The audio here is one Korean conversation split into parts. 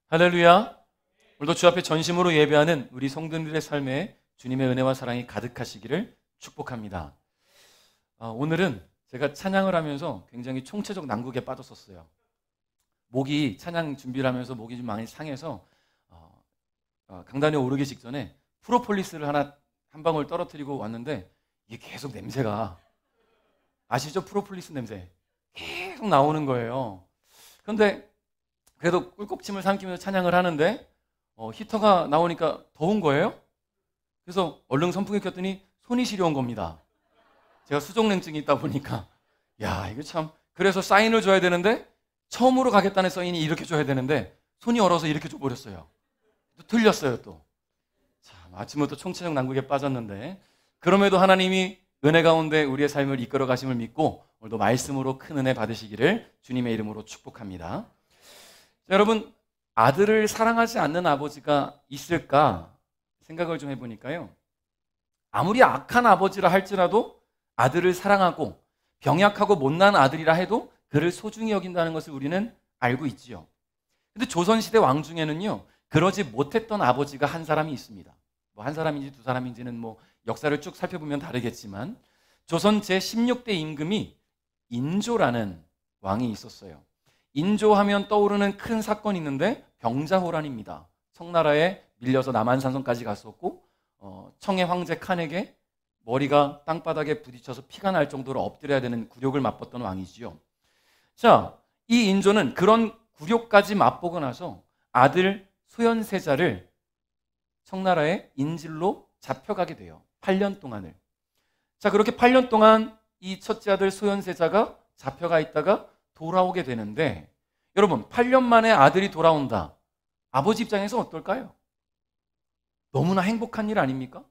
할렐루야. 오늘도 주 앞에 전심으로 예배하는 우리 성도들의 삶에 주님의 은혜와 사랑이 가득하시기를 축복합니다. 오늘은 제가 찬양을 하면서 굉장히 총체적 난국에 빠졌었어요. 목이 찬양 준비를 하면서 목이 좀 많이 상해서 강단에 오르기 직전에 프로폴리스를 한 방울 떨어뜨리고 왔는데 이게 계속 냄새가, 아시죠? 프로폴리스 냄새 계속 나오는 거예요. 그런데 그래도 꿀꺽침을 삼키면서 찬양을 하는데 히터가 나오니까 더운 거예요. 그래서 얼른 선풍기 켰더니 손이 시려운 겁니다. 제가 수족냉증이 있다 보니까 이거 참, 그래서 사인을 줘야 되는데 처음으로 가겠다는 사인이 이렇게 줘야 되는데 손이 얼어서 이렇게 줘버렸어요. 또 틀렸어요. 또 참, 아침부터 총체적 난국에 빠졌는데 그럼에도 하나님이 은혜 가운데 우리의 삶을 이끌어 가심을 믿고 오늘도 말씀으로 큰 은혜 받으시기를 주님의 이름으로 축복합니다. 자, 여러분, 아들을 사랑하지 않는 아버지가 있을까 생각을 좀 해보니까요, 아무리 악한 아버지라 할지라도 아들을 사랑하고 병약하고 못난 아들이라 해도 그를 소중히 여긴다는 것을 우리는 알고 있지요. 근데 조선시대 왕 중에는요, 그러지 못했던 아버지가 한 사람이 있습니다. 한 사람인지 두 사람인지는 역사를 쭉 살펴보면 다르겠지만, 조선 제16대 임금이 인조라는 왕이 있었어요. 인조하면 떠오르는 큰 사건이 있는데 병자호란입니다. 청나라에 밀려서 남한산성까지 갔었고, 청의 황제 칸에게 머리가 땅바닥에 부딪혀서 피가 날 정도로 엎드려야 되는 굴욕을 맛봤던 왕이지요. 자, 이 인조는 그런 굴욕까지 맛보고 나서 아들 소현세자를 청나라의 인질로 잡혀가게 돼요. 8년 동안을. 자, 그렇게 8년 동안 이 첫째 아들 소현세자가 잡혀가 있다가 돌아오게 되는데, 여러분, 8년 만에 아들이 돌아온다. 아버지 입장에서 어떨까요? 너무나 행복한 일 아닙니까?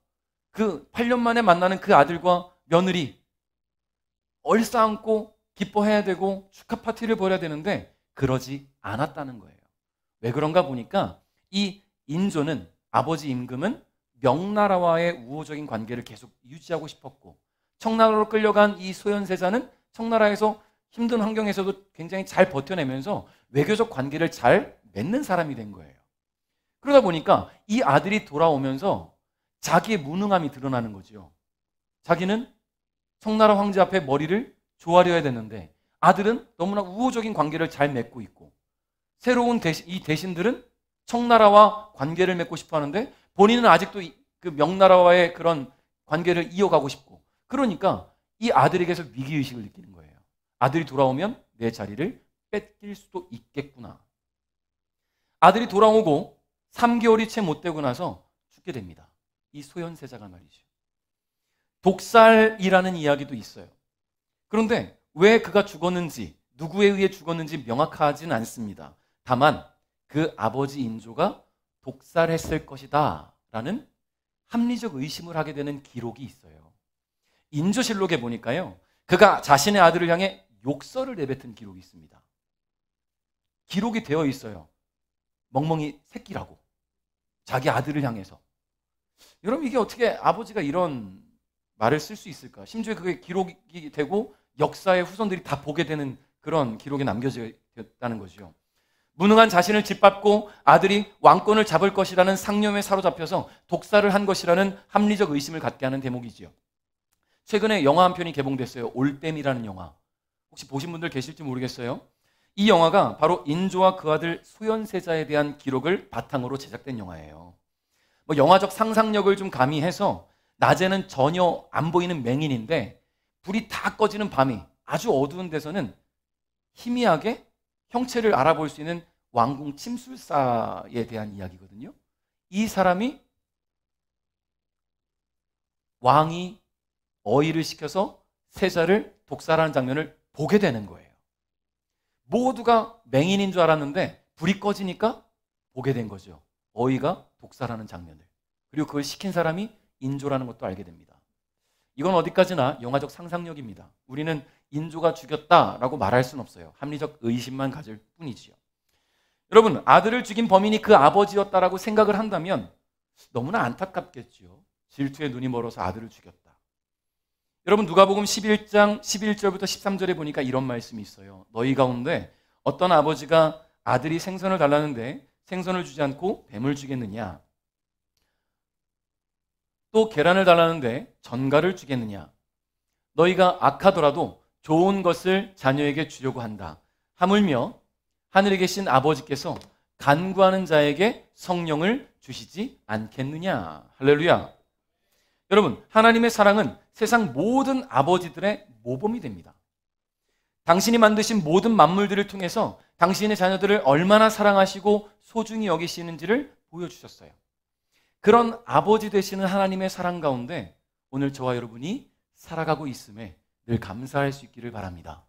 그 8년 만에 만나는 그 아들과 며느리 얼싸안고 기뻐해야 되고 축하 파티를 벌여야 되는데 그러지 않았다는 거예요. 왜 그런가 보니까 이 인조는, 아버지 임금은 명나라와의 우호적인 관계를 계속 유지하고 싶었고, 청나라로 끌려간 이 소현세자는 청나라에서 힘든 환경에서도 굉장히 잘 버텨내면서 외교적 관계를 잘 맺는 사람이 된 거예요. 그러다 보니까 이 아들이 돌아오면서 자기의 무능함이 드러나는 거죠. 자기는 청나라 황제 앞에 머리를 조아려야 되는데 아들은 너무나 우호적인 관계를 잘 맺고 있고, 새로운 이 대신들은 청나라와 관계를 맺고 싶어 하는데 본인은 아직도 그 명나라와의 그런 관계를 이어가고 싶고, 그러니까 이 아들에게서 위기의식을 느끼는 거예요. 아들이 돌아오면 내 자리를 뺏길 수도 있겠구나. 아들이 돌아오고 3개월이 채 못 되고 나서 죽게 됩니다. 이 소현세자가 말이죠. 독살이라는 이야기도 있어요. 그런데 왜 그가 죽었는지, 누구에 의해 죽었는지 명확하지는 않습니다. 다만 그 아버지 인조가 독살했을 것이다 라는 합리적 의심을 하게 되는 기록이 있어요. 인조실록에 보니까요, 그가 자신의 아들을 향해 욕설을 내뱉은 기록이 있습니다. 기록이 되어 있어요. 멍멍이 새끼라고, 자기 아들을 향해서. 여러분, 이게 어떻게 아버지가 이런 말을 쓸 수 있을까? 심지어 그게 기록이 되고 역사의 후손들이 다 보게 되는 그런 기록이 남겨졌다는 거죠. 무능한 자신을 짓밟고 아들이 왕권을 잡을 것이라는 상념에 사로잡혀서 독살을 한 것이라는 합리적 의심을 갖게 하는 대목이지요. 최근에 영화 한 편이 개봉됐어요. 올빼미라는 영화. 혹시 보신 분들 계실지 모르겠어요. 이 영화가 바로 인조와 그 아들 소현세자에 대한 기록을 바탕으로 제작된 영화예요. 영화적 상상력을 좀 가미해서 낮에는 전혀 안 보이는 맹인인데 불이 다 꺼지는 밤이 아주 어두운 데서는 희미하게 형체를 알아볼 수 있는 왕궁 침술사에 대한 이야기거든요. 이 사람이 왕이 어의를 시켜서 세자를 독살하는 장면을 보게 되는 거예요. 모두가 맹인인 줄 알았는데 불이 꺼지니까 보게 된 거죠. 어의가 독살하는 장면을. 그리고 그걸 시킨 사람이 인조라는 것도 알게 됩니다. 이건 어디까지나 영화적 상상력입니다. 우리는 인조가 죽였다라고 말할 수는 없어요. 합리적 의심만 가질 뿐이지요. 여러분, 아들을 죽인 범인이 그 아버지였다라고 생각을 한다면 너무나 안타깝겠죠. 질투에 눈이 멀어서 아들을 죽였다. 여러분, 누가복음 11장 11절부터 13절에 보니까 이런 말씀이 있어요. 너희 가운데 어떤 아버지가 아들이 생선을 달라는데 생선을 주지 않고 뱀을 주겠느냐? 또 계란을 달라는데 전갈을 주겠느냐? 너희가 악하더라도 좋은 것을 자녀에게 주려고 한다. 하물며 하늘에 계신 아버지께서 간구하는 자에게 성령을 주시지 않겠느냐? 할렐루야. 여러분, 하나님의 사랑은 세상 모든 아버지들의 모범이 됩니다. 당신이 만드신 모든 만물들을 통해서 당신의 자녀들을 얼마나 사랑하시고 소중히 여기시는지를 보여주셨어요. 그런 아버지 되시는 하나님의 사랑 가운데 오늘 저와 여러분이 살아가고 있음에 늘 감사할 수 있기를 바랍니다.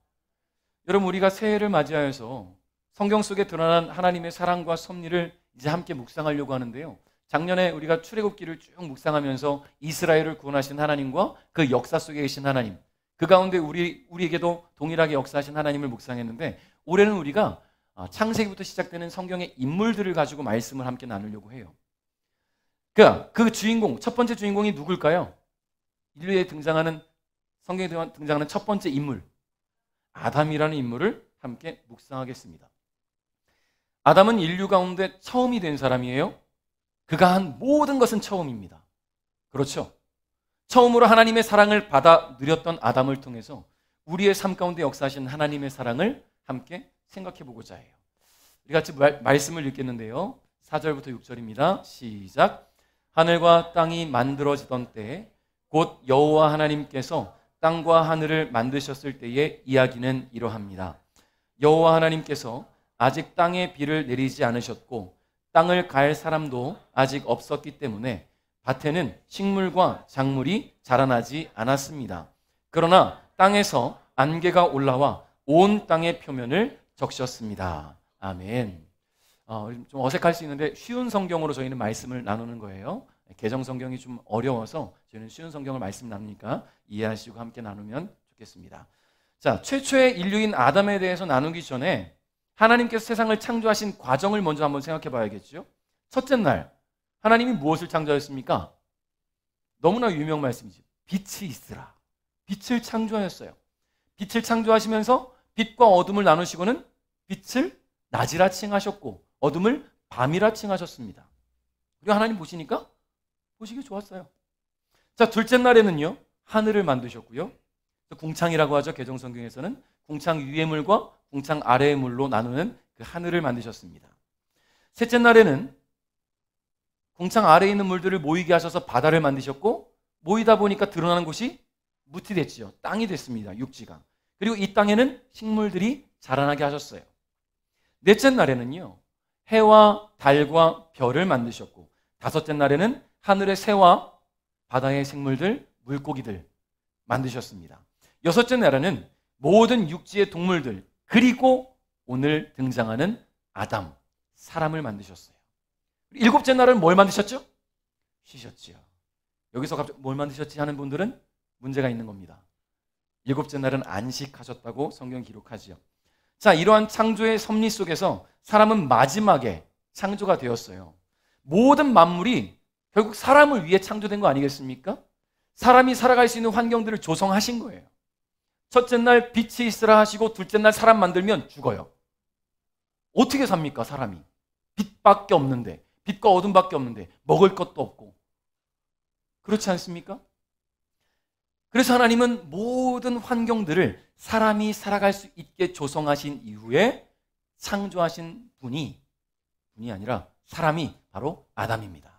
여러분, 우리가 새해를 맞이하여서 성경 속에 드러난 하나님의 사랑과 섭리를 이제 함께 묵상하려고 하는데요. 작년에 우리가 출애굽기를 쭉 묵상하면서 이스라엘을 구원하신 하나님과 그 역사 속에 계신 하나님, 그 가운데 우리에게도 동일하게 역사하신 하나님을 묵상했는데, 올해는 우리가 창세기부터 시작되는 성경의 인물들을 가지고 말씀을 함께 나누려고 해요. 그 주인공, 첫 번째 주인공이 누굴까요? 인류에 등장하는, 성경에 등장하는 첫 번째 인물, 아담이라는 인물을 함께 묵상하겠습니다. 아담은 인류 가운데 처음이 된 사람이에요. 그가 한 모든 것은 처음입니다. 그렇죠? 처음으로 하나님의 사랑을 받아 누렸던 아담을 통해서 우리의 삶 가운데 역사하신 하나님의 사랑을 함께 생각해 보고자 해요. 우리 같이 말씀을 읽겠는데요. 4절부터 6절입니다. 시작. 하늘과 땅이 만들어지던 때에 곧 여호와 하나님께서 땅과 하늘을 만드셨을 때의 이야기는 이러합니다. 여호와 하나님께서 아직 땅에 비를 내리지 않으셨고 땅을 갈 사람도 아직 없었기 때문에 밭에는 식물과 작물이 자라나지 않았습니다. 그러나 땅에서 안개가 올라와 온 땅의 표면을 적셨습니다. 아멘. 좀 어색할 수 있는데 쉬운 성경으로 저희는 말씀을 나누는 거예요. 개정 성경이 좀 어려워서 저희는 쉬운 성경을 말씀 나누니까 이해하시고 함께 나누면 좋겠습니다. 자, 최초의 인류인 아담에 대해서 나누기 전에 하나님께서 세상을 창조하신 과정을 먼저 한번 생각해 봐야겠죠. 첫째 날 하나님이 무엇을 창조하셨습니까? 너무나 유명 말씀이죠. 빛이 있으라. 빛을 창조하셨어요. 빛을 창조하시면서 빛과 어둠을 나누시고는 빛을 낮이라 칭하셨고 어둠을 밤이라 칭하셨습니다. 그리고 하나님 보시니까 보시기 좋았어요. 자, 둘째 날에는요, 하늘을 만드셨고요. 궁창이라고 하죠. 개정성경에서는 궁창 위의 물과 궁창 아래의 물로 나누는 그 하늘을 만드셨습니다. 셋째 날에는 궁창 아래에 있는 물들을 모이게 하셔서 바다를 만드셨고, 모이다 보니까 드러나는 곳이 무티 됐지요. 땅이 됐습니다. 육지가. 그리고 이 땅에는 식물들이 자라나게 하셨어요. 넷째 날에는요, 해와 달과 별을 만드셨고, 다섯째 날에는 하늘의 새와 바다의 생물들, 물고기들 만드셨습니다. 여섯째 날에는 모든 육지의 동물들, 그리고 오늘 등장하는 아담, 사람을 만드셨어요. 일곱째 날은 뭘 만드셨죠? 쉬셨지요. 여기서 갑자기 뭘 만드셨지 하는 분들은 문제가 있는 겁니다. 일곱째 날은 안식하셨다고 성경 기록하지요. 자, 이러한 창조의 섭리 속에서 사람은 마지막에 창조가 되었어요. 모든 만물이 결국 사람을 위해 창조된 거 아니겠습니까? 사람이 살아갈 수 있는 환경들을 조성하신 거예요. 첫째 날 빛이 있으라 하시고 둘째 날 사람 만들면 죽어요. 어떻게 삽니까, 사람이? 빛밖에 없는데, 빛과 어둠밖에 없는데, 먹을 것도 없고. 그렇지 않습니까? 그래서 하나님은 모든 환경들을 사람이 살아갈 수 있게 조성하신 이후에 창조하신 분이 아니라 사람이 바로 아담입니다.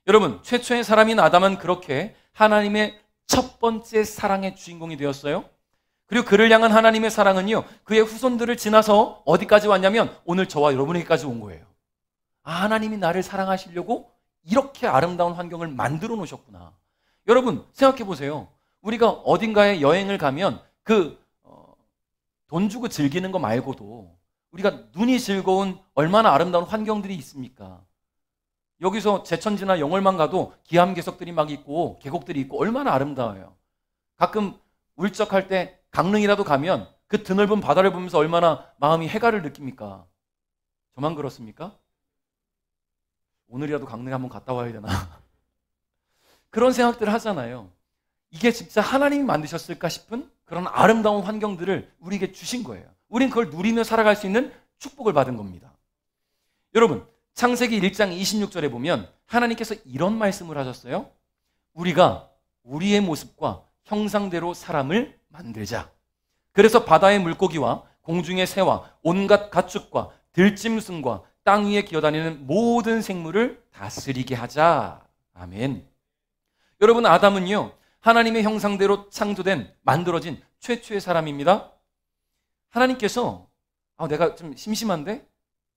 여러분, 최초의 사람인 아담은 그렇게 하나님의 첫 번째 사랑의 주인공이 되었어요. 그리고 그를 향한 하나님의 사랑은요, 그의 후손들을 지나서 어디까지 왔냐면 오늘 저와 여러분에게까지 온 거예요. 아, 하나님이 나를 사랑하시려고 이렇게 아름다운 환경을 만들어 놓으셨구나. 여러분, 생각해 보세요. 우리가 어딘가에 여행을 가면 돈 주고 즐기는 거 말고도 우리가 눈이 즐거운 얼마나 아름다운 환경들이 있습니까? 여기서 제천지나 영월만 가도 기암괴석들이 막 있고 계곡들이 있고 얼마나 아름다워요. 가끔 울적할 때 강릉이라도 가면 그 드넓은 바다를 보면서 얼마나 마음이 해가를 느낍니까? 저만 그렇습니까? 오늘이라도 강릉에 한번 갔다 와야 되나? 그런 생각들을 하잖아요. 이게 진짜 하나님이 만드셨을까 싶은 그런 아름다운 환경들을 우리에게 주신 거예요. 우린 그걸 누리며 살아갈 수 있는 축복을 받은 겁니다. 여러분, 창세기 1장 26절에 보면 하나님께서 이런 말씀을 하셨어요. 우리가 우리의 모습과 형상대로 사람을 만들자. 그래서 바다의 물고기와 공중의 새와 온갖 가축과 들짐승과 땅 위에 기어다니는 모든 생물을 다스리게 하자. 아멘. 여러분, 아담은요, 하나님의 형상대로 창조된, 만들어진 최초의 사람입니다. 하나님께서 내가 좀 심심한데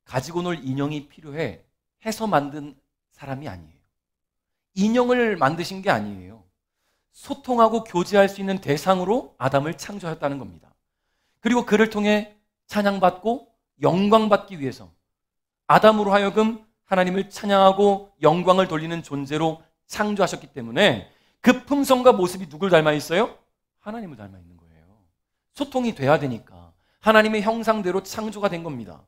가지고 놀 인형이 필요해 해서 만든 사람이 아니에요. 인형을 만드신 게 아니에요. 소통하고 교제할 수 있는 대상으로 아담을 창조하였다는 겁니다. 그리고 그를 통해 찬양받고 영광받기 위해서 아담으로 하여금 하나님을 찬양하고 영광을 돌리는 존재로 창조하셨기 때문에 그 품성과 모습이 누굴 닮아 있어요? 하나님을 닮아 있는 거예요. 소통이 돼야 되니까 하나님의 형상대로 창조가 된 겁니다.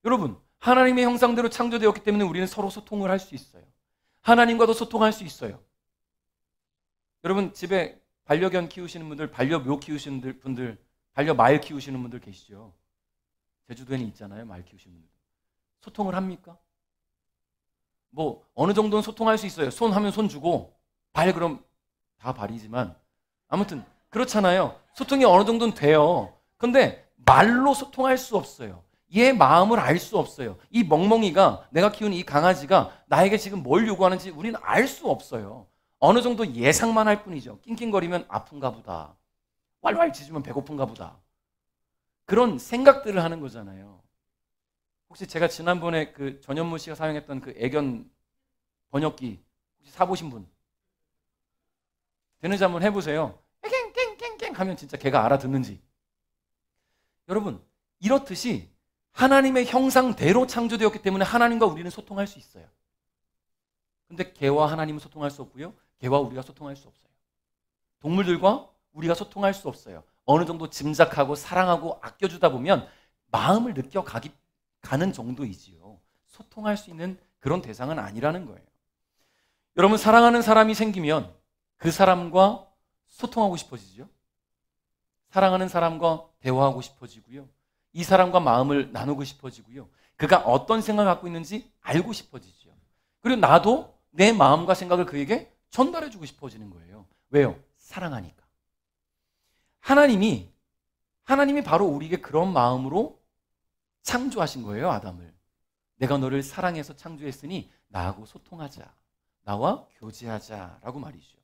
여러분, 하나님의 형상대로 창조되었기 때문에 우리는 서로 소통을 할 수 있어요. 하나님과도 소통할 수 있어요. 여러분, 집에 반려견 키우시는 분들, 반려묘 키우시는 분들, 반려말 키우시는 분들 계시죠? 제주도에는 있잖아요, 말 키우시는 분들. 소통을 합니까? 뭐 어느 정도는 소통할 수 있어요. 손 하면 손 주고, 발 그럼 다 발이지만 아무튼 그렇잖아요. 소통이 어느 정도는 돼요. 근데 말로 소통할 수 없어요. 얘 마음을 알 수 없어요. 이 멍멍이가, 내가 키우는 이 강아지가 나에게 지금 뭘 요구하는지 우리는 알 수 없어요. 어느 정도 예상만 할 뿐이죠. 낑낑거리면 아픈가 보다. 왈왈 짖으면 배고픈가 보다. 그런 생각들을 하는 거잖아요. 혹시 제가 지난번에 그 전현무 씨가 사용했던 그 애견 번역기 혹시 사보신 분? 되는지 한번 해보세요. 깽깽깽깽 하면 진짜 걔가 알아듣는지. 여러분, 이렇듯이 하나님의 형상대로 창조되었기 때문에 하나님과 우리는 소통할 수 있어요. 근데 걔와 하나님은 소통할 수 없고요. 걔와 우리가 소통할 수 없어요. 동물들과 우리가 소통할 수 없어요. 어느 정도 짐작하고 사랑하고 아껴주다 보면 마음을 가는 정도이지요. 소통할 수 있는 그런 대상은 아니라는 거예요. 여러분, 사랑하는 사람이 생기면 그 사람과 소통하고 싶어지죠. 사랑하는 사람과 대화하고 싶어지고요. 이 사람과 마음을 나누고 싶어지고요. 그가 어떤 생각을 갖고 있는지 알고 싶어지죠. 그리고 나도 내 마음과 생각을 그에게 전달해주고 싶어지는 거예요. 왜요? 사랑하니까. 하나님이 바로 우리에게 그런 마음으로 창조하신 거예요, 아담을. 내가 너를 사랑해서 창조했으니 나하고 소통하자. 나와 교제하자라고 말이죠.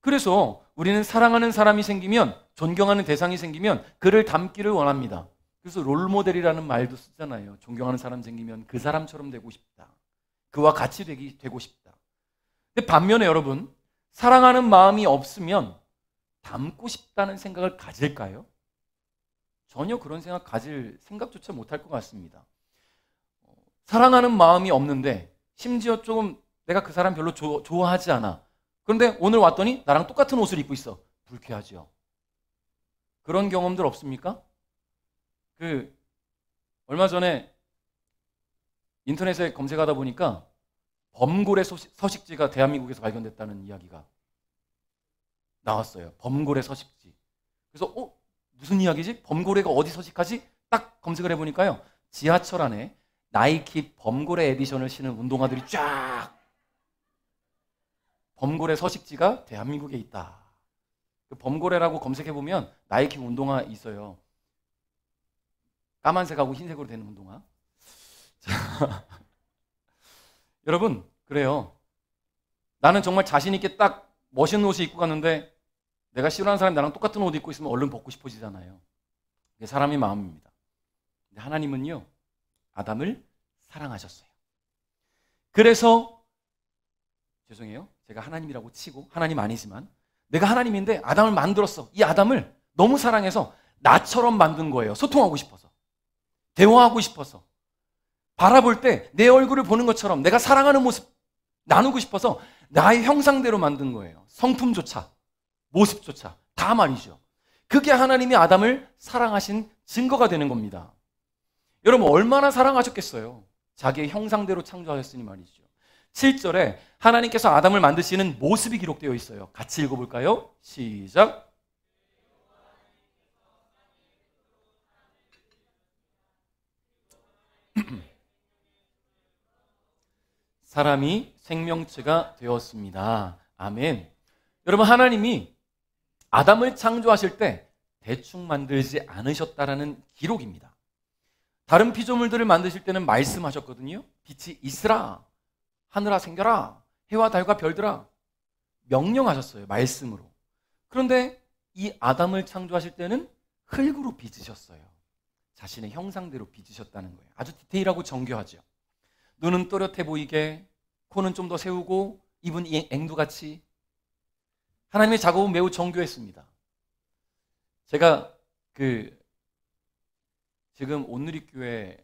그래서 우리는 사랑하는 사람이 생기면, 존경하는 대상이 생기면 그를 닮기를 원합니다. 그래서 롤모델이라는 말도 쓰잖아요. 존경하는 사람 생기면 그 사람처럼 되고 싶다. 그와 같이 되고 싶다. 근데 반면에 여러분, 사랑하는 마음이 없으면 닮고 싶다는 생각을 가질까요? 전혀 그런 생각 가질 생각조차 못할 것 같습니다. 사랑하는 마음이 없는데, 심지어 조금 내가 그 사람 별로 좋아하지 않아. 그런데 오늘 왔더니 나랑 똑같은 옷을 입고 있어. 불쾌하죠. 그런 경험들 없습니까? 얼마 전에 인터넷에 검색하다 보니까 범고래 서식지가 대한민국에서 발견됐다는 이야기가 나왔어요. 범고래 서식지. 그래서 무슨 이야기지? 범고래가 어디 서식하지? 딱 검색을 해보니까요. 지하철 안에 나이키 범고래 에디션을 신은 운동화들이 쫙, 범고래 서식지가 대한민국에 있다. 그 범고래라고 검색해보면 나이키 운동화 있어요. 까만색하고 흰색으로 되는 운동화. 자, 여러분, 그래요. 나는 정말 자신 있게 딱 멋있는 옷을 입고 갔는데 내가 싫어하는 사람이 나랑 똑같은 옷 입고 있으면 얼른 벗고 싶어지잖아요. 그게 사람의 마음입니다. 근데 하나님은요, 아담을 사랑하셨어요. 그래서, 죄송해요. 제가 하나님이라고 치고, 하나님 아니지만 내가 하나님인데 아담을 만들었어. 이 아담을 너무 사랑해서 나처럼 만든 거예요. 소통하고 싶어서, 대화하고 싶어서, 바라볼 때 내 얼굴을 보는 것처럼 내가 사랑하는 모습 나누고 싶어서 나의 형상대로 만든 거예요. 성품조차, 모습조차 다 말이죠. 그게 하나님이 아담을 사랑하신 증거가 되는 겁니다. 여러분, 얼마나 사랑하셨겠어요. 자기의 형상대로 창조하셨으니 말이죠. 7절에 하나님께서 아담을 만드시는 모습이 기록되어 있어요. 같이 읽어볼까요? 시작. 사람이 생명체가 되었습니다. 아멘. 여러분, 하나님이 아담을 창조하실 때 대충 만들지 않으셨다라는 기록입니다. 다른 피조물들을 만드실 때는 말씀하셨거든요. 빛이 있으라, 하늘아 생겨라, 해와 달과 별들아, 명령하셨어요. 말씀으로. 그런데 이 아담을 창조하실 때는 흙으로 빚으셨어요. 자신의 형상대로 빚으셨다는 거예요. 아주 디테일하고 정교하죠. 눈은 또렷해 보이게, 코는 좀 더 세우고, 입은 앵두같이. 하나님의 작업은 매우 정교했습니다. 제가 지금 온누리교회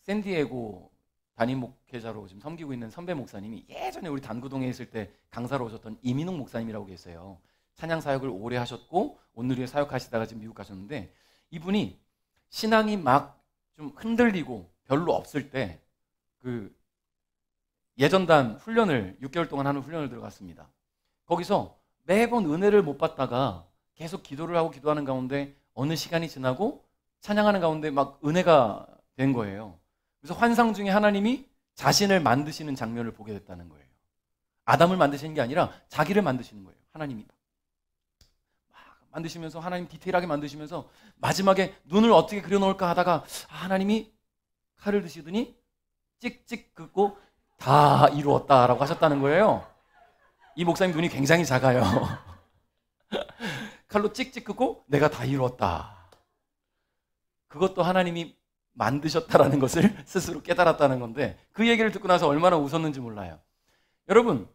샌디에고 담임 목회자로 지금 섬기고 있는 선배 목사님이 예전에 우리 단구동에 있을 때 강사로 오셨던 이민웅 목사님이라고 계세요. 찬양 사역을 오래 하셨고 온누리에 사역하시다가 지금 미국 가셨는데, 이분이 신앙이 막 좀 흔들리고 별로 없을 때 예전단 훈련을 6개월 동안 하는 훈련을 들어갔습니다. 거기서 매번 은혜를 못 받다가 계속 기도를 하고 기도하는 가운데 어느 시간이 지나고 찬양하는 가운데 막 은혜가 된 거예요. 그래서 환상 중에 하나님이 자신을 만드시는 장면을 보게 됐다는 거예요. 아담을 만드시는 게 아니라 자기를 만드시는 거예요. 하나님이 막 만드시면서, 하나님 디테일하게 만드시면서 마지막에 눈을 어떻게 그려놓을까 하다가 하나님이 칼을 드시더니 찍찍 긋고 다 이루었다라고 하셨다는 거예요. 이 목사님 눈이 굉장히 작아요. 칼로 찍찍 긋고 내가 다 이루었다. 그것도 하나님이 만드셨다라는 것을 스스로 깨달았다는 건데, 그 얘기를 듣고 나서 얼마나 웃었는지 몰라요. 여러분,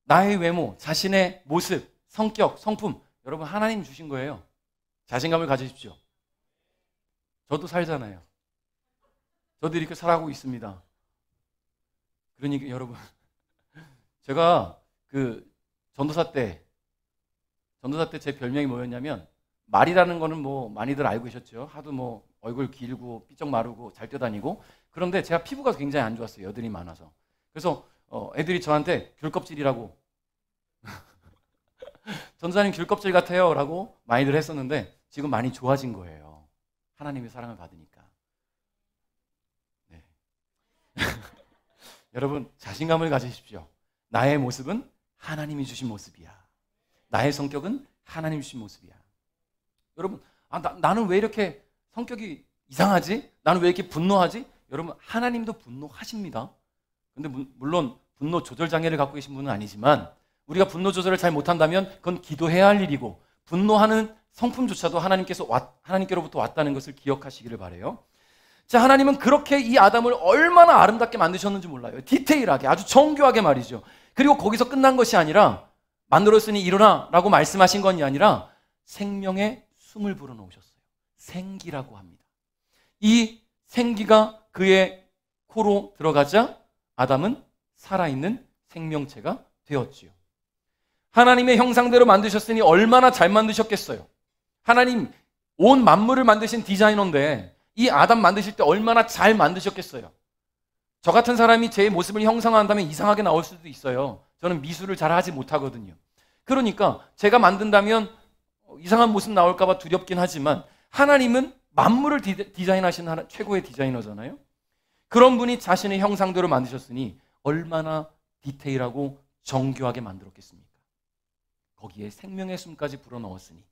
나의 외모, 자신의 모습, 성격, 성품, 여러분 하나님 주신 거예요. 자신감을 가지십시오. 저도 살잖아요. 저도 이렇게 살아가고 있습니다. 그러니까 여러분, 제가 전도사 때 제 별명이 뭐였냐면, 말이라는 거는 뭐 많이들 알고 계셨죠. 하도 얼굴 길고 삐쩍 마르고 잘 뛰어다니고. 그런데 제가 피부가 굉장히 안 좋았어요. 여드름이 많아서. 그래서 애들이 저한테 귤껍질이라고 전도사님 귤껍질 같아요 라고 많이들 했었는데, 지금 많이 좋아진 거예요. 하나님의 사랑을 받으니까. 네. 여러분, 자신감을 가지십시오. 나의 모습은 하나님이 주신 모습이야. 나의 성격은 하나님이 주신 모습이야. 여러분, 나는 왜 이렇게 성격이 이상하지? 나는 왜 이렇게 분노하지? 여러분, 하나님도 분노하십니다. 근데 물론 분노 조절 장애를 갖고 계신 분은 아니지만, 우리가 분노 조절을 잘 못한다면 그건 기도해야 할 일이고, 분노하는 성품조차도 하나님께로부터 왔다는 것을 기억하시기를 바라요. 자, 하나님은 그렇게 이 아담을 얼마나 아름답게 만드셨는지 몰라요. 디테일하게, 아주 정교하게 말이죠. 그리고 거기서 끝난 것이 아니라, 만들었으니 일어나 라고 말씀하신 것이 아니라 생명의 숨을 불어넣으셨어요. 생기라고 합니다. 이 생기가 그의 코로 들어가자 아담은 살아있는 생명체가 되었지요. 하나님의 형상대로 만드셨으니 얼마나 잘 만드셨겠어요. 하나님 온 만물을 만드신 디자이너인데 이 아담 만드실 때 얼마나 잘 만드셨겠어요. 저 같은 사람이 제 모습을 형상화한다면 이상하게 나올 수도 있어요. 저는 미술을 잘 하지 못하거든요. 그러니까 제가 만든다면 이상한 모습 나올까 봐 두렵긴 하지만, 하나님은 만물을 디자인하신 최고의 디자이너잖아요. 그런 분이 자신의 형상대로 만드셨으니 얼마나 디테일하고 정교하게 만들었겠습니까? 거기에 생명의 숨까지 불어넣었으니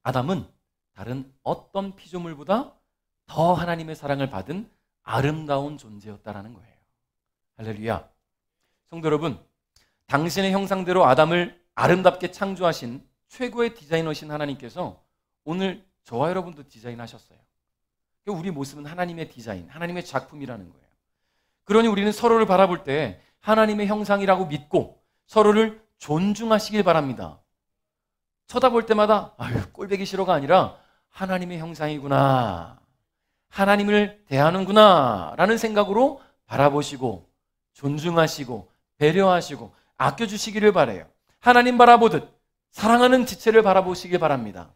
아담은 다른 어떤 피조물보다 더 하나님의 사랑을 받은 아름다운 존재였다라는 거예요. 할렐루야. 성도 여러분, 당신의 형상대로 아담을 아름답게 창조하신 최고의 디자이너신 하나님께서 오늘 저와 여러분도 디자인하셨어요. 우리 모습은 하나님의 디자인, 하나님의 작품이라는 거예요. 그러니 우리는 서로를 바라볼 때 하나님의 형상이라고 믿고 서로를 존중하시길 바랍니다. 쳐다볼 때마다 꼴보기 싫어가 아니라 하나님의 형상이구나, 하나님을 대하는구나 라는 생각으로 바라보시고 존중하시고 배려하시고 아껴주시기를 바라요. 하나님 바라보듯 사랑하는 지체를 바라보시길 바랍니다.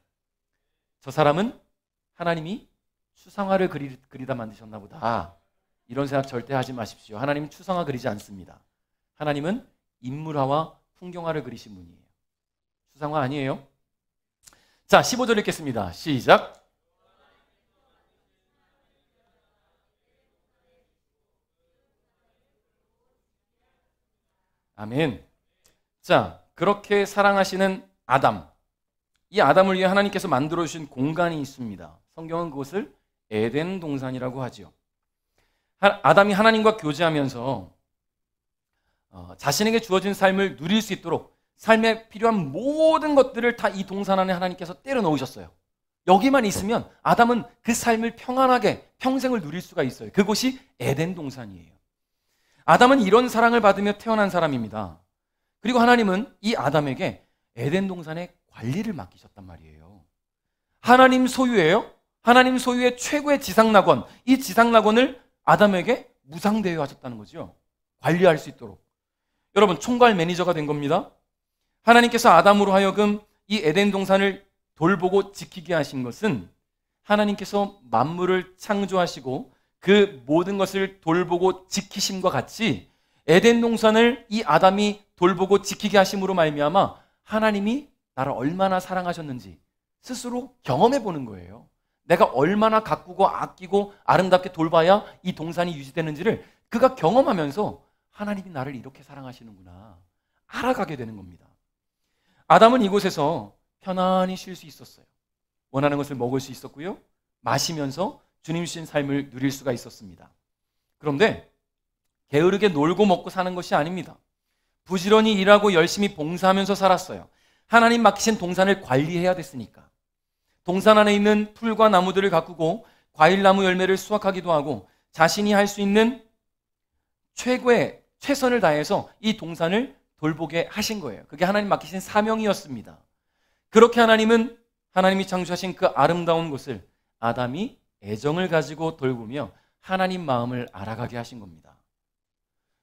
저 사람은 하나님이 추상화를 그리다 만드셨나 보다, 이런 생각 절대 하지 마십시오. 하나님은 추상화 그리지 않습니다. 하나님은 인물화와 풍경화를 그리신 분이에요. 추상화 아니에요. 자, 15절 읽겠습니다. 시작. 아멘. 자, 그렇게 사랑하시는 아담. 이 아담을 위해 하나님께서 만들어 주신 공간이 있습니다. 성경은 그것을 에덴 동산이라고 하죠. 아담이 하나님과 교제하면서 자신에게 주어진 삶을 누릴 수 있도록 삶에 필요한 모든 것들을 다 이 동산 안에 하나님께서 때려 넣으셨어요. 여기만 있으면 아담은 그 삶을 평안하게 평생을 누릴 수가 있어요. 그곳이 에덴 동산이에요. 아담은 이런 사랑을 받으며 태어난 사람입니다. 그리고 하나님은 이 아담에게 에덴 동산의 관리를 맡기셨단 말이에요. 하나님 소유예요. 하나님 소유의 최고의 지상낙원, 이 지상낙원을 아담에게 무상대여하셨다는 거죠. 관리할 수 있도록. 여러분, 총괄 매니저가 된 겁니다. 하나님께서 아담으로 하여금 이 에덴 동산을 돌보고 지키게 하신 것은 하나님께서 만물을 창조하시고 그 모든 것을 돌보고 지키심과 같이 에덴 동산을 이 아담이 돌보고 지키게 하심으로 말미암아 하나님이 나를 얼마나 사랑하셨는지 스스로 경험해 보는 거예요. 내가 얼마나 가꾸고 아끼고 아름답게 돌봐야 이 동산이 유지되는지를 그가 경험하면서 하나님이 나를 이렇게 사랑하시는구나 알아가게 되는 겁니다. 아담은 이곳에서 편안히 쉴 수 있었어요. 원하는 것을 먹을 수 있었고요. 마시면서 주님 주신 삶을 누릴 수가 있었습니다. 그런데 게으르게 놀고 먹고 사는 것이 아닙니다. 부지런히 일하고 열심히 봉사하면서 살았어요. 하나님 맡기신 동산을 관리해야 됐으니까. 동산 안에 있는 풀과 나무들을 가꾸고 과일나무 열매를 수확하기도 하고 자신이 할 수 있는 최고의 최선을 다해서 이 동산을 돌보게 하신 거예요. 그게 하나님 맡기신 사명이었습니다. 그렇게 하나님이 창조하신 그 아름다운 곳을 아담이 애정을 가지고 돌보며 하나님 마음을 알아가게 하신 겁니다.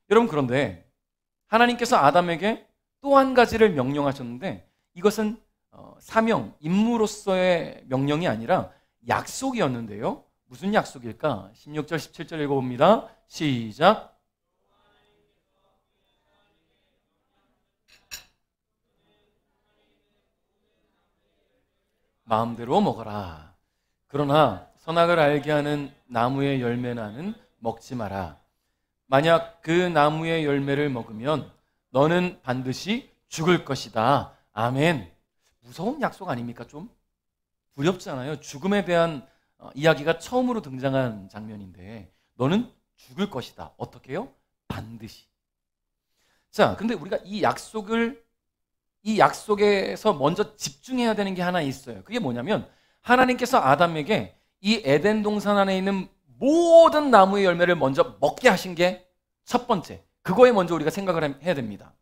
여러분, 그런데 하나님께서 아담에게 또 한 가지를 명령하셨는데 이것은 사명, 임무로서의 명령이 아니라 약속이었는데요. 무슨 약속일까? 16절, 17절 읽어봅니다. 시작. 마음대로 먹어라. 그러나 선악을 알게 하는 나무의 열매나는 먹지 마라. 만약 그 나무의 열매를 먹으면 너는 반드시 죽을 것이다. 아멘. 무서운 약속 아닙니까? 좀 두렵잖아요. 죽음에 대한 이야기가 처음으로 등장한 장면인데 너는 죽을 것이다. 어떻게 해요? 반드시. 자, 근데 우리가 이 약속에서 먼저 집중해야 되는 게 하나 있어요. 그게 뭐냐면 하나님께서 아담에게 이 에덴 동산 안에 있는 모든 나무의 열매를 먼저 먹게 하신 게 첫 번째. 그거에 먼저 우리가 생각을 해야 됩니다.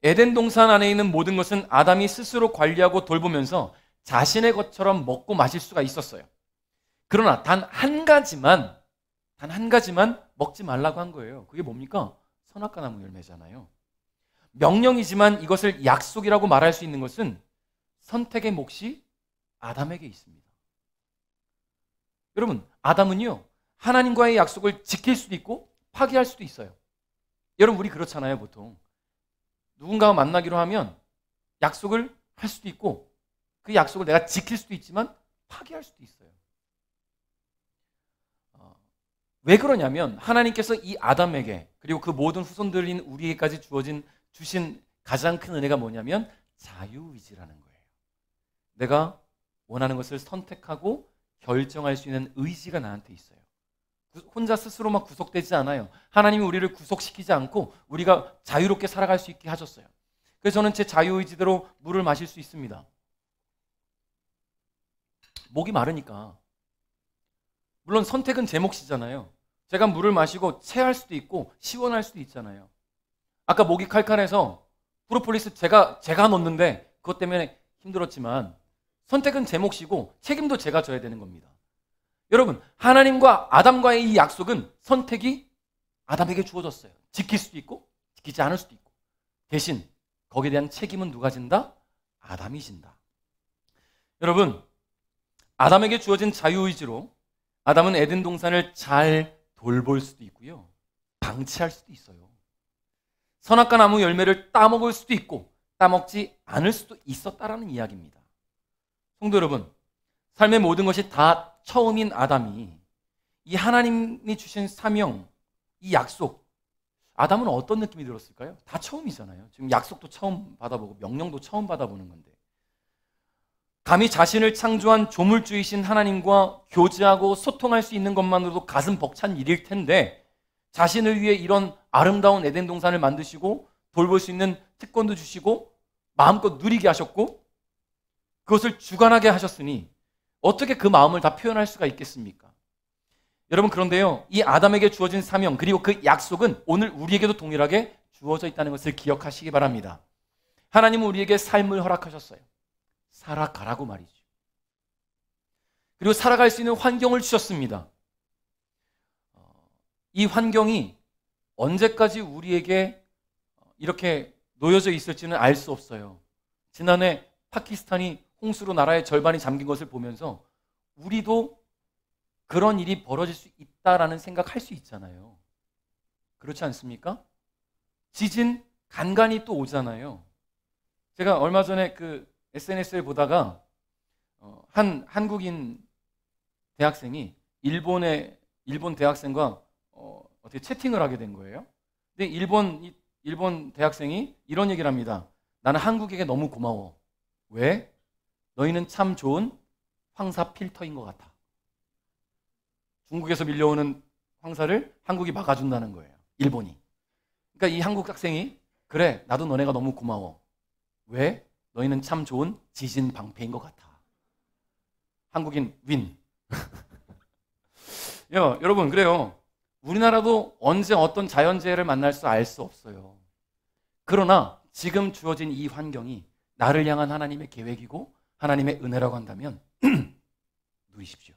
에덴 동산 안에 있는 모든 것은 아담이 스스로 관리하고 돌보면서 자신의 것처럼 먹고 마실 수가 있었어요. 그러나 단 한 가지만 먹지 말라고 한 거예요. 그게 뭡니까? 선악과 나무 열매잖아요. 명령이지만 이것을 약속이라고 말할 수 있는 것은 선택의 몫이 아담에게 있습니다. 여러분, 아담은요, 하나님과의 약속을 지킬 수도 있고 파기할 수도 있어요. 여러분, 우리 그렇잖아요, 보통. 누군가와 만나기로 하면 약속을 할 수도 있고 그 약속을 내가 지킬 수도 있지만 파기할 수도 있어요. 왜 그러냐면 하나님께서 이 아담에게 그리고 그 모든 후손들인 우리에게까지 주신 가장 큰 은혜가 뭐냐면 자유의지라는 거예요. 내가 원하는 것을 선택하고 결정할 수 있는 의지가 나한테 있어요. 혼자 스스로 막 구속되지 않아요. 하나님이 우리를 구속시키지 않고 우리가 자유롭게 살아갈 수 있게 하셨어요. 그래서 저는 제 자유의지대로 물을 마실 수 있습니다. 목이 마르니까. 물론 선택은 제 몫이잖아요. 제가 물을 마시고 체할 수도 있고 시원할 수도 있잖아요. 아까 목이 칼칼해서 프로폴리스 제가 넣었는데 그것 때문에 힘들었지만 선택은 제 몫이고 책임도 제가 져야 되는 겁니다. 여러분, 하나님과 아담과의 이 약속은 선택이 아담에게 주어졌어요. 지킬 수도 있고 지키지 않을 수도 있고 대신 거기에 대한 책임은 누가 진다? 아담이 진다. 여러분, 아담에게 주어진 자유의지로 아담은 에덴 동산을 잘 돌볼 수도 있고요. 방치할 수도 있어요. 선악과 나무 열매를 따먹을 수도 있고 따먹지 않을 수도 있었다라는 이야기입니다. 성도 여러분, 삶의 모든 것이 다 처음인 아담이 이 하나님이 주신 사명, 이 약속, 아담은 어떤 느낌이 들었을까요? 다 처음이잖아요. 지금 약속도 처음 받아보고 명령도 처음 받아보는 건데. 감히 자신을 창조한 조물주이신 하나님과 교제하고 소통할 수 있는 것만으로도 가슴 벅찬 일일 텐데 자신을 위해 이런 아름다운 에덴 동산을 만드시고 돌볼 수 있는 특권도 주시고 마음껏 누리게 하셨고 그것을 주관하게 하셨으니 어떻게 그 마음을 다 표현할 수가 있겠습니까? 여러분, 그런데요, 이 아담에게 주어진 사명 그리고 그 약속은 오늘 우리에게도 동일하게 주어져 있다는 것을 기억하시기 바랍니다. 하나님은 우리에게 삶을 허락하셨어요. 살아가라고 말이죠. 그리고 살아갈 수 있는 환경을 주셨습니다. 이 환경이 언제까지 우리에게 이렇게 놓여져 있을지는 알 수 없어요. 지난해 파키스탄이 홍수로 나라의 절반이 잠긴 것을 보면서 우리도 그런 일이 벌어질 수 있다라는 생각할 수 있잖아요. 그렇지 않습니까? 지진 간간히 또 오잖아요. 제가 얼마 전에 그 SNS를 보다가 한 한국인 대학생이 일본 대학생과 어떻게 채팅을 하게 된 거예요. 근데 일본 대학생이 이런 얘기를 합니다. 나는 한국에게 너무 고마워. 왜? 너희는 참 좋은 황사 필터인 것 같아. 중국에서 밀려오는 황사를 한국이 막아준다는 거예요. 일본이. 그러니까 이 한국 학생이 그래, 나도 너네가 너무 고마워. 왜? 너희는 참 좋은 지진 방패인 것 같아. 한국인 윈. 여러분, 그래요. 우리나라도 언제 어떤 자연재해를 만날 수 알 수 없어요. 그러나 지금 주어진 이 환경이 나를 향한 하나님의 계획이고 하나님의 은혜라고 한다면 누리십시오.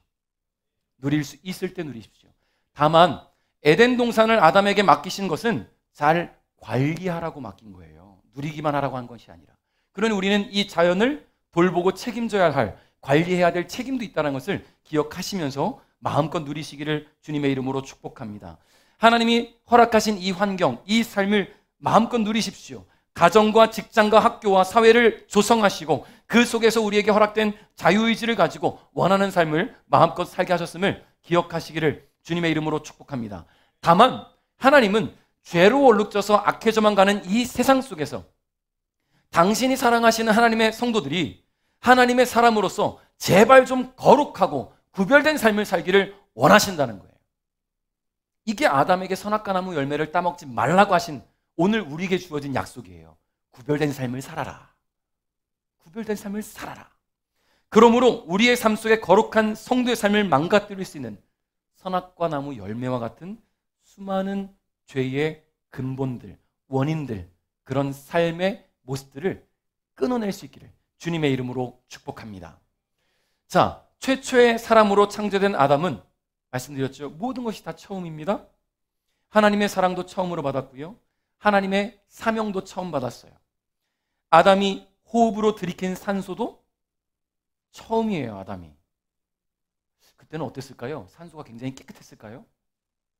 누릴 수 있을 때 누리십시오. 다만 에덴 동산을 아담에게 맡기신 것은 잘 관리하라고 맡긴 거예요. 누리기만 하라고 한 것이 아니라. 그러니 우리는 이 자연을 돌보고 책임져야 할, 관리해야 될 책임도 있다는 것을 기억하시면서 마음껏 누리시기를 주님의 이름으로 축복합니다. 하나님이 허락하신 이 환경, 이 삶을 마음껏 누리십시오. 가정과 직장과 학교와 사회를 조성하시고 그 속에서 우리에게 허락된 자유의지를 가지고 원하는 삶을 마음껏 살게 하셨음을 기억하시기를 주님의 이름으로 축복합니다. 다만 하나님은 죄로 얼룩져서 악해져만 가는 이 세상 속에서 당신이 사랑하시는 하나님의 성도들이 하나님의 사람으로서 제발 좀 거룩하고 구별된 삶을 살기를 원하신다는 거예요. 이게 아담에게 선악과 나무 열매를 따먹지 말라고 하신 오늘 우리에게 주어진 약속이에요. 구별된 삶을 살아라. 구별된 삶을 살아라. 그러므로 우리의 삶 속에 거룩한 성도의 삶을 망가뜨릴 수 있는 선악과 나무 열매와 같은 수많은 죄의 근본들, 원인들, 그런 삶의 모습들을 끊어낼 수 있기를 주님의 이름으로 축복합니다. 자, 최초의 사람으로 창조된 아담은 말씀드렸죠. 모든 것이 다 처음입니다. 하나님의 사랑도 처음으로 받았고요. 하나님의 사명도 처음 받았어요. 아담이 호흡으로 들이킨 산소도 처음이에요. 아담이. 그때는 어땠을까요? 산소가 굉장히 깨끗했을까요?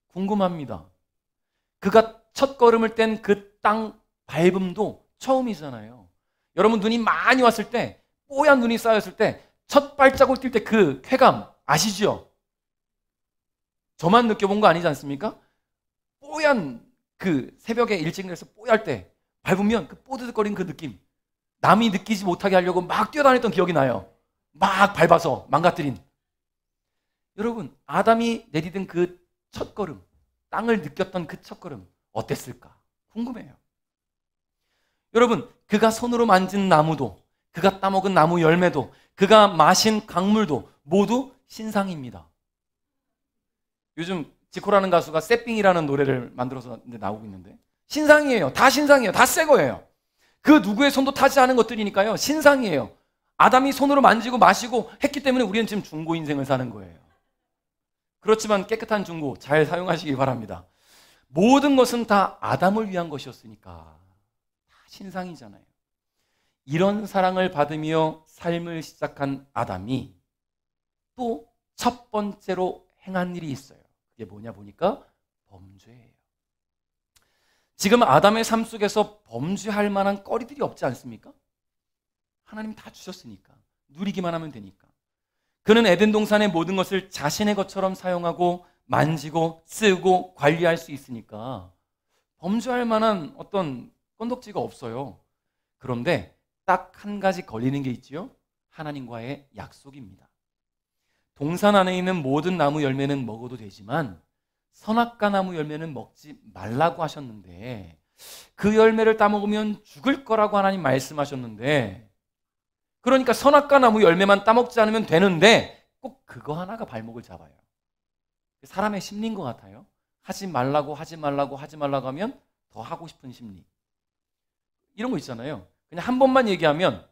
궁금합니다. 그가 첫 걸음을 뗀 그 땅 밟음도 처음이잖아요. 여러분, 눈이 많이 왔을 때, 뽀얀 눈이 쌓였을 때 첫 발자국 뛸 때 그 쾌감 아시죠? 저만 느껴본 거 아니지 않습니까? 뽀얀 그 새벽에 일찍 일어나서 뽀얄 때 밟으면 그 뽀드득거리는 그 느낌, 남이 느끼지 못하게 하려고 막 뛰어다녔던 기억이 나요. 막 밟아서 망가뜨린. 여러분, 아담이 내디딘 그 첫걸음, 땅을 느꼈던 그 첫걸음 어땠을까? 궁금해요. 여러분, 그가 손으로 만진 나무도, 그가 따먹은 나무 열매도, 그가 마신 강물도 모두 신상입니다. 요즘 지코라는 가수가 새삥이라는 노래를 만들어서 나오고 있는데 신상이에요. 다 신상이에요. 다 새 거예요. 그 누구의 손도 타지 않은 것들이니까요. 신상이에요. 아담이 손으로 만지고 마시고 했기 때문에 우리는 지금 중고 인생을 사는 거예요. 그렇지만 깨끗한 중고 잘 사용하시기 바랍니다. 모든 것은 다 아담을 위한 것이었으니까 다 신상이잖아요. 이런 사랑을 받으며 삶을 시작한 아담이 또 첫 번째로 행한 일이 있어요. 그게 뭐냐 보니까 범죄예요. 지금 아담의 삶 속에서 범죄할 만한 거리들이 없지 않습니까? 하나님 다 주셨으니까. 누리기만 하면 되니까. 그는 에덴 동산의 모든 것을 자신의 것처럼 사용하고 만지고 쓰고 관리할 수 있으니까 범죄할 만한 어떤 건덕지가 없어요. 그런데 딱 한 가지 걸리는 게 있지요. 하나님과의 약속입니다. 동산 안에 있는 모든 나무 열매는 먹어도 되지만 선악과 나무 열매는 먹지 말라고 하셨는데, 그 열매를 따먹으면 죽을 거라고 하나님 말씀하셨는데, 그러니까 선악과 나무 열매만 따먹지 않으면 되는데 꼭 그거 하나가 발목을 잡아요. 사람의 심리인 것 같아요. 하지 말라고 하지 말라고 하지 말라고 하면 더 하고 싶은 심리. 이런 거 있잖아요. 그냥 한 번만 얘기하면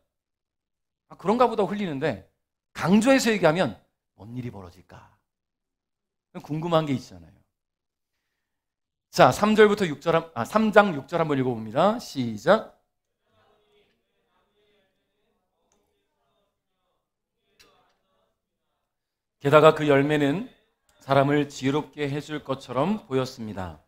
그런가 보다 흘리는데, 강조해서 얘기하면 뭔 일이 벌어질까? 궁금한 게 있잖아요. 자, 3절부터 6절, 3장 6절 한번 읽어봅니다. 시작. 게다가 그 열매는 사람을 지혜롭게 해줄 것처럼 보였습니다.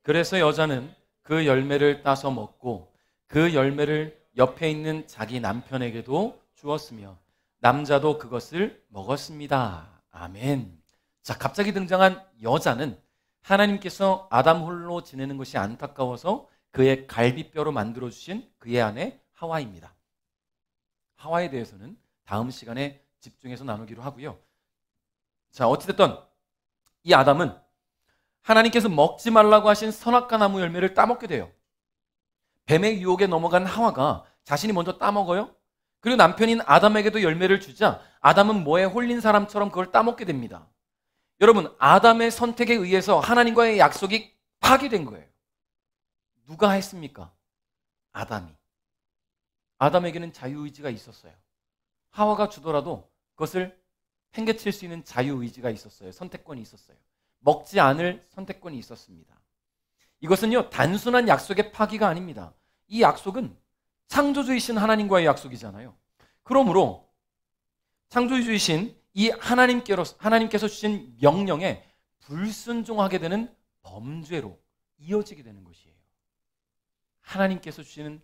그래서 여자는 그 열매를 따서 먹고 그 열매를 옆에 있는 자기 남편에게도 주었으며 남자도 그것을 먹었습니다. 아멘. 자, 갑자기 등장한 여자는 하나님께서 아담 홀로 지내는 것이 안타까워서 그의 갈비뼈로 만들어주신 그의 아내 하와입니다. 하와에 대해서는 다음 시간에 집중해서 나누기로 하고요. 자, 어찌됐든 이 아담은 하나님께서 먹지 말라고 하신 선악과 나무 열매를 따먹게 돼요. 뱀의 유혹에 넘어간 하와가 자신이 먼저 따먹어요. 그리고 남편인 아담에게도 열매를 주자 아담은 뭐에 홀린 사람처럼 그걸 따먹게 됩니다. 여러분, 아담의 선택에 의해서 하나님과의 약속이 파괴된 거예요. 누가 했습니까? 아담이. 아담에게는 자유의지가 있었어요. 하와가 주더라도 그것을 팽개칠 수 있는 자유의지가 있었어요. 선택권이 있었어요. 먹지 않을 선택권이 있었습니다. 이것은요, 단순한 약속의 파기가 아닙니다. 이 약속은 창조주이신 하나님과의 약속이잖아요. 그러므로 창조주이신 이 하나님께서 주신 명령에 불순종하게 되는 범죄로 이어지게 되는 것이에요. 하나님께서 주시는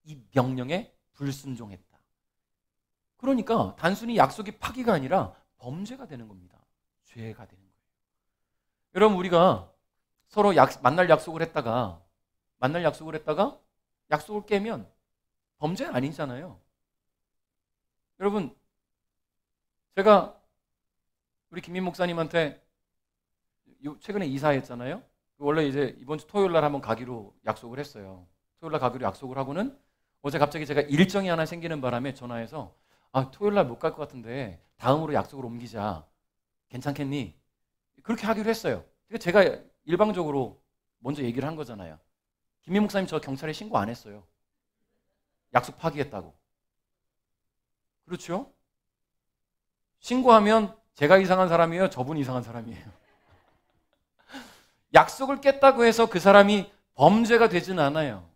이 명령에 불순종했다. 그러니까 단순히 약속이 파기가 아니라 범죄가 되는 겁니다. 죄가 되는 거예요. 여러분, 우리가 서로 만날 약속을 했다가 약속을 깨면 범죄 아니잖아요. 여러분, 제가 우리 김민 목사님한테 최근에 이사했잖아요. 원래 이제 이번 주 토요일 날 한번 가기로 약속을 했어요. 토요일 날 가기로 약속을 하고는 어제 갑자기 제가 일정이 하나 생기는 바람에 전화해서 토요일 날 못 갈 것 같은데 다음으로 약속을 옮기자. 괜찮겠니? 그렇게 하기로 했어요. 제가 일방적으로 먼저 얘기를 한 거잖아요. 김민 목사님, 저 경찰에 신고 안 했어요. 약속 파기했다고. 그렇죠? 신고하면 제가 이상한 사람이에요? 저분이 이상한 사람이에요? 약속을 깼다고 해서 그 사람이 범죄가 되진 않아요.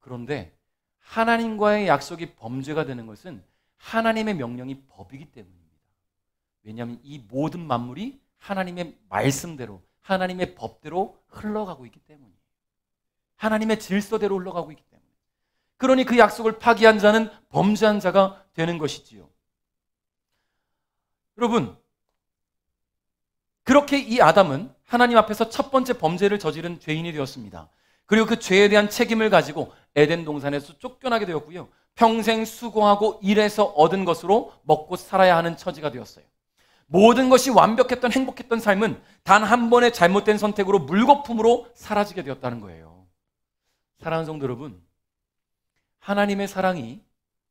그런데 하나님과의 약속이 범죄가 되는 것은 하나님의 명령이 법이기 때문입니다. 왜냐하면 이 모든 만물이 하나님의 말씀대로, 하나님의 법대로 흘러가고 있기 때문이에요. 하나님의 질서대로 흘러가고 있기 때문에. 그러니 그 약속을 파기한 자는 범죄한 자가 되는 것이지요. 여러분, 그렇게 이 아담은 하나님 앞에서 첫 번째 범죄를 저지른 죄인이 되었습니다. 그리고 그 죄에 대한 책임을 가지고 에덴 동산에서 쫓겨나게 되었고요. 평생 수고하고 일해서 얻은 것으로 먹고 살아야 하는 처지가 되었어요. 모든 것이 완벽했던 행복했던 삶은 단 한 번의 잘못된 선택으로 물거품으로 사라지게 되었다는 거예요. 사랑하는 성도 여러분, 하나님의 사랑이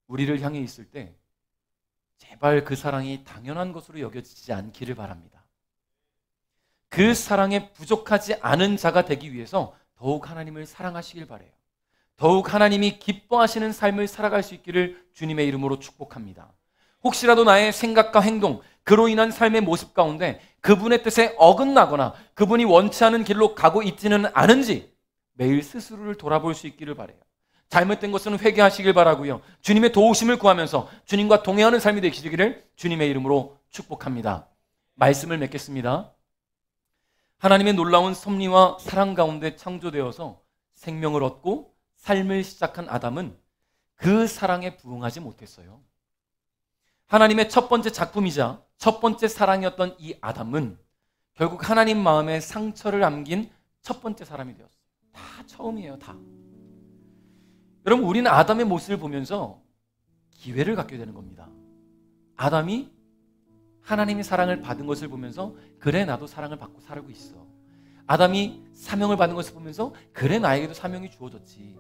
우리를 향해 있을 때 제발 그 사랑이 당연한 것으로 여겨지지 않기를 바랍니다. 그 사랑에 부족하지 않은 자가 되기 위해서 더욱 하나님을 사랑하시길 바라요. 더욱 하나님이 기뻐하시는 삶을 살아갈 수 있기를 주님의 이름으로 축복합니다. 혹시라도 나의 생각과 행동, 그로 인한 삶의 모습 가운데 그분의 뜻에 어긋나거나 그분이 원치 않은 길로 가고 있지는 않은지 매일 스스로를 돌아볼 수 있기를 바라요. 잘못된 것은 회개하시길 바라고요. 주님의 도우심을 구하면서 주님과 동행하는 삶이 되시기를 주님의 이름으로 축복합니다. 말씀을 맺겠습니다. 하나님의 놀라운 섭리와 사랑 가운데 창조되어서 생명을 얻고 삶을 시작한 아담은 그 사랑에 부응하지 못했어요. 하나님의 첫 번째 작품이자 첫 번째 사랑이었던 이 아담은 결국 하나님 마음에 상처를 남긴 첫 번째 사람이 되었어요. 다 처음이에요. 다. 여러분, 우리는 아담의 모습을 보면서 기회를 갖게 되는 겁니다. 아담이 하나님의 사랑을 받은 것을 보면서 그래 나도 사랑을 받고 살고 있어. 아담이 사명을 받은 것을 보면서 그래 나에게도 사명이 주어졌지.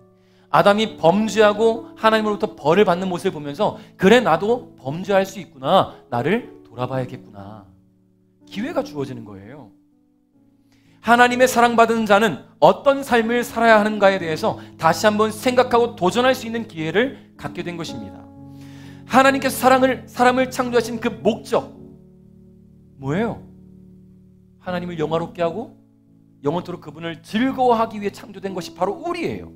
아담이 범죄하고 하나님으로부터 벌을 받는 모습을 보면서 그래 나도 범죄할 수 있구나. 나를 돌아봐야겠구나. 기회가 주어지는 거예요. 하나님의 사랑받은 자는 어떤 삶을 살아야 하는가에 대해서 다시 한번 생각하고 도전할 수 있는 기회를 갖게 된 것입니다. 하나님께서 사람을 창조하신 그 목적 뭐예요? 하나님을 영화롭게 하고 영원토록 그분을 즐거워하기 위해 창조된 것이 바로 우리예요.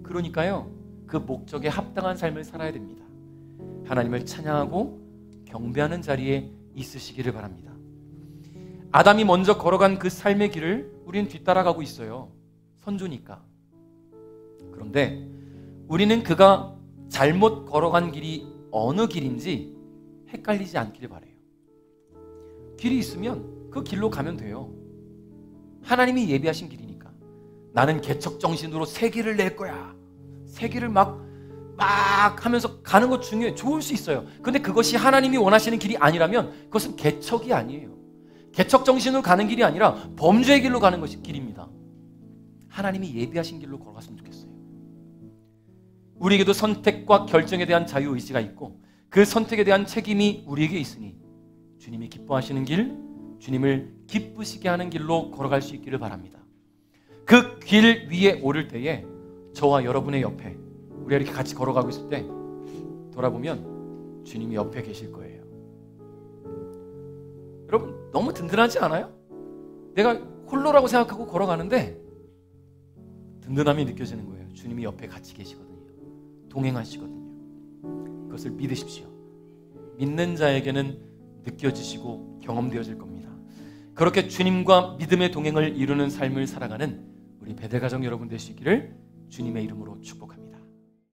그러니까요, 그 목적에 합당한 삶을 살아야 됩니다. 하나님을 찬양하고 경배하는 자리에 있으시기를 바랍니다. 아담이 먼저 걸어간 그 삶의 길을 우리는 뒤따라가고 있어요. 선조니까. 그런데 우리는 그가 잘못 걸어간 길이 어느 길인지 헷갈리지 않기를 바라요. 길이 있으면 그 길로 가면 돼요. 하나님이 예비하신 길이니까. 나는 개척정신으로 새 길을 낼 거야. 새 길을 막 하면서 가는 것 중에 좋을 수 있어요. 근데 그것이 하나님이 원하시는 길이 아니라면 그것은 개척이 아니에요. 개척정신으로 가는 길이 아니라 범죄의 길로 가는 것이 길입니다. 하나님이 예비하신 길로 걸어갔으면 좋겠어요. 우리에게도 선택과 결정에 대한 자유의지가 있고 그 선택에 대한 책임이 우리에게 있으니 주님이 기뻐하시는 길, 주님을 기쁘시게 하는 길로 걸어갈 수 있기를 바랍니다. 그 길 위에 오를 때에 저와 여러분의 옆에 우리가 이렇게 같이 걸어가고 있을 때 돌아보면 주님이 옆에 계실 거예요. 여러분, 너무 든든하지 않아요? 내가 홀로라고 생각하고 걸어가는데 든든함이 느껴지는 거예요. 주님이 옆에 같이 계시거든요. 동행하시거든요. 그것을 믿으십시오. 믿는 자에게는 느껴지시고 경험되어질 겁니다. 그렇게 주님과 믿음의 동행을 이루는 삶을 살아가는 우리 베델가정 여러분 되시기를 주님의 이름으로 축복합니다.